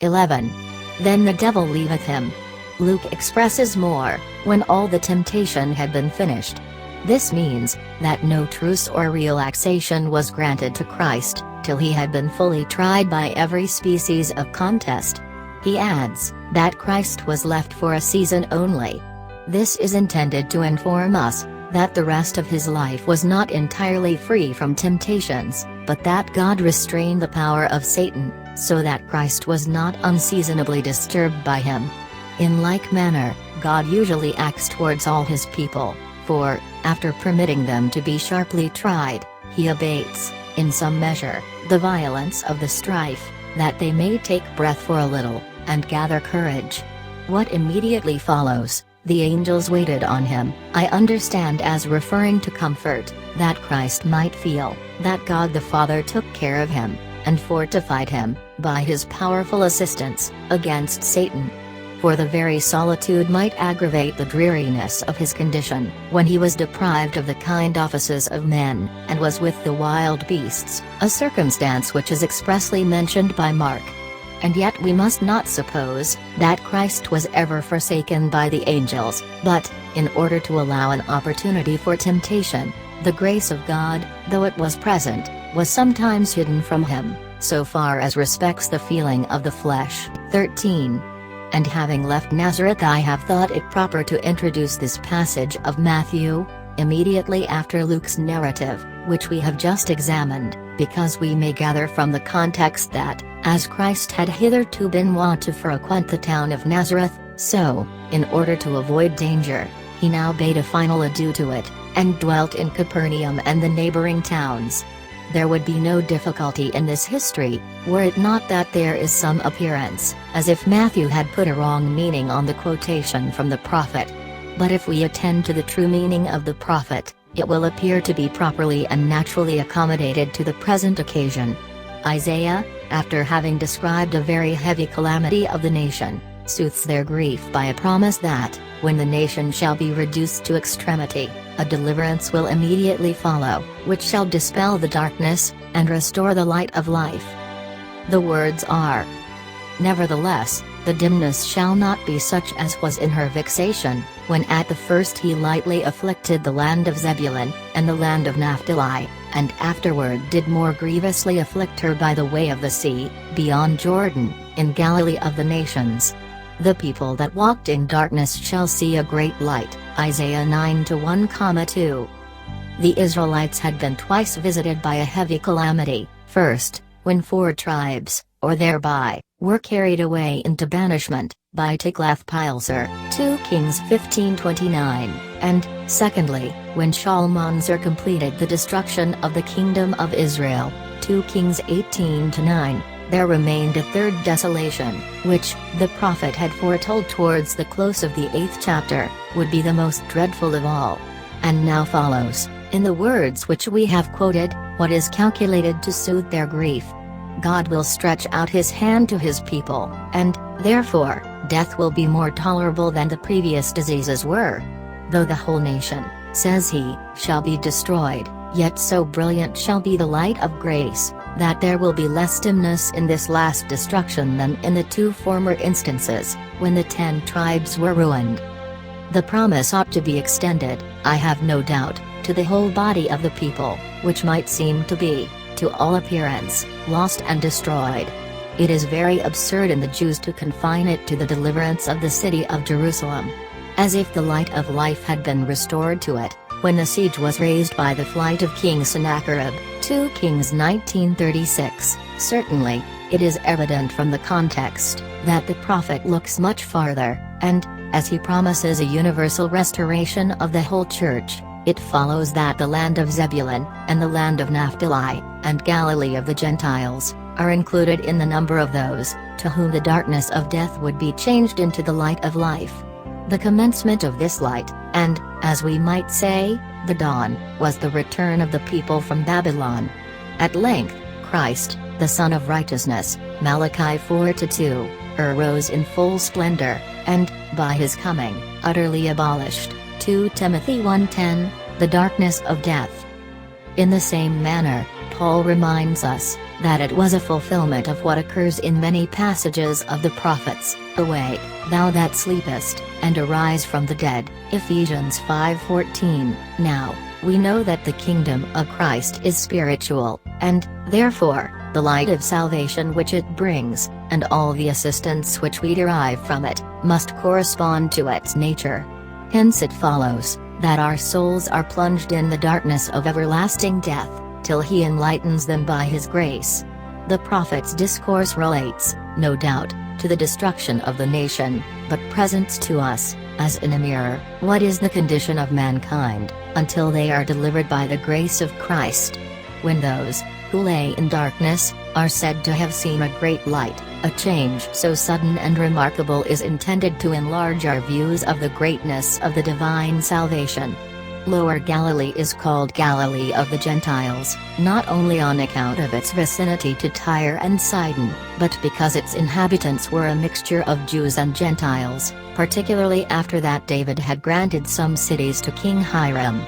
11. Then the devil leaveth him. Luke expresses more, when all the temptation had been finished. This means that no truce or relaxation was granted to Christ, till he had been fully tried by every species of contest. He adds, that Christ was left for a season only. This is intended to inform us, that the rest of his life was not entirely free from temptations, but that God restrained the power of Satan, so that Christ was not unseasonably disturbed by him. In like manner, God usually acts towards all his people, for, after permitting them to be sharply tried, he abates, in some measure, the violence of the strife, that they may take breath for a little, and gather courage. What immediately follows, the angels waited on him, I understand as referring to comfort, that Christ might feel, that God the Father took care of him, and fortified him, by his powerful assistance, against Satan. For the very solitude might aggravate the dreariness of his condition, when he was deprived of the kind offices of men, and was with the wild beasts, a circumstance which is expressly mentioned by Mark. And yet we must not suppose, that Christ was ever forsaken by the angels, but, in order to allow an opportunity for temptation, the grace of God, though it was present, was sometimes hidden from him, so far as respects the feeling of the flesh. 13. And having left Nazareth, I have thought it proper to introduce this passage of Matthew, immediately after Luke's narrative, which we have just examined, because we may gather from the context that, as Christ had hitherto been wont to frequent the town of Nazareth, so, in order to avoid danger, he now bade a final adieu to it, and dwelt in Capernaum and the neighboring towns. There would be no difficulty in this history, were it not that there is some appearance, as if Matthew had put a wrong meaning on the quotation from the prophet. But if we attend to the true meaning of the prophet, it will appear to be properly and naturally accommodated to the present occasion. Isaiah, after having described a very heavy calamity of the nation, soothes their grief by a promise that, when the nation shall be reduced to extremity, a deliverance will immediately follow, which shall dispel the darkness, and restore the light of life. The words are, Nevertheless, the dimness shall not be such as was in her vexation, when at the first he lightly afflicted the land of Zebulun, and the land of Naphtali, and afterward did more grievously afflict her by the way of the sea, beyond Jordan, in Galilee of the nations. The people that walked in darkness shall see a great light, Isaiah 9:1-2. The Israelites had been twice visited by a heavy calamity, first, when 4 tribes, or thereby, were carried away into banishment, by Tiglath-Pileser, 2 Kings 15:29, and, secondly, when Shalmaneser completed the destruction of the kingdom of Israel, 2 Kings 18-9. There remained a third desolation, which, the prophet had foretold towards the close of the 8th chapter, would be the most dreadful of all. And now follows, in the words which we have quoted, what is calculated to soothe their grief. God will stretch out his hand to his people, and, therefore, death will be more tolerable than the previous diseases were. Though the whole nation, says he, shall be destroyed, yet so brilliant shall be the light of grace, that there will be less dimness in this last destruction than in the 2 former instances, when the 10 tribes were ruined. The promise ought to be extended, I have no doubt, to the whole body of the people, which might seem to be, to all appearance, lost and destroyed. It is very absurd in the Jews to confine it to the deliverance of the city of Jerusalem. As if the light of life had been restored to it, when the siege was raised by the flight of King Sennacherib, 2 Kings 19:36. Certainly, it is evident from the context, that the prophet looks much farther, and, as he promises a universal restoration of the whole church, it follows that the land of Zebulun, and the land of Naphtali, and Galilee of the Gentiles, are included in the number of those, to whom the darkness of death would be changed into the light of life. The commencement of this light, and, as we might say, the dawn, was the return of the people from Babylon. At length, Christ, the Son of Righteousness, Malachi 4:2, arose in full splendor, and, by his coming, utterly abolished, 2 Timothy 1:10, the darkness of death. In the same manner, Paul reminds us, that it was a fulfillment of what occurs in many passages of the prophets, "Awake, thou that sleepest, and arise from the dead," Ephesians 5:14. Now, we know that the kingdom of Christ is spiritual, and, therefore, the light of salvation which it brings, and all the assistance which we derive from it, must correspond to its nature. Hence it follows, that our souls are plunged in the darkness of everlasting death, till he enlightens them by his grace. The prophet's discourse relates, no doubt, to the destruction of the nation, but presents to us, as in a mirror, what is the condition of mankind, until they are delivered by the grace of Christ. When those, who lay in darkness, are said to have seen a great light, a change so sudden and remarkable is intended to enlarge our views of the greatness of the divine salvation. Lower Galilee is called Galilee of the Gentiles, not only on account of its vicinity to Tyre and Sidon, but because its inhabitants were a mixture of Jews and Gentiles, particularly after that David had granted some cities to King Hiram.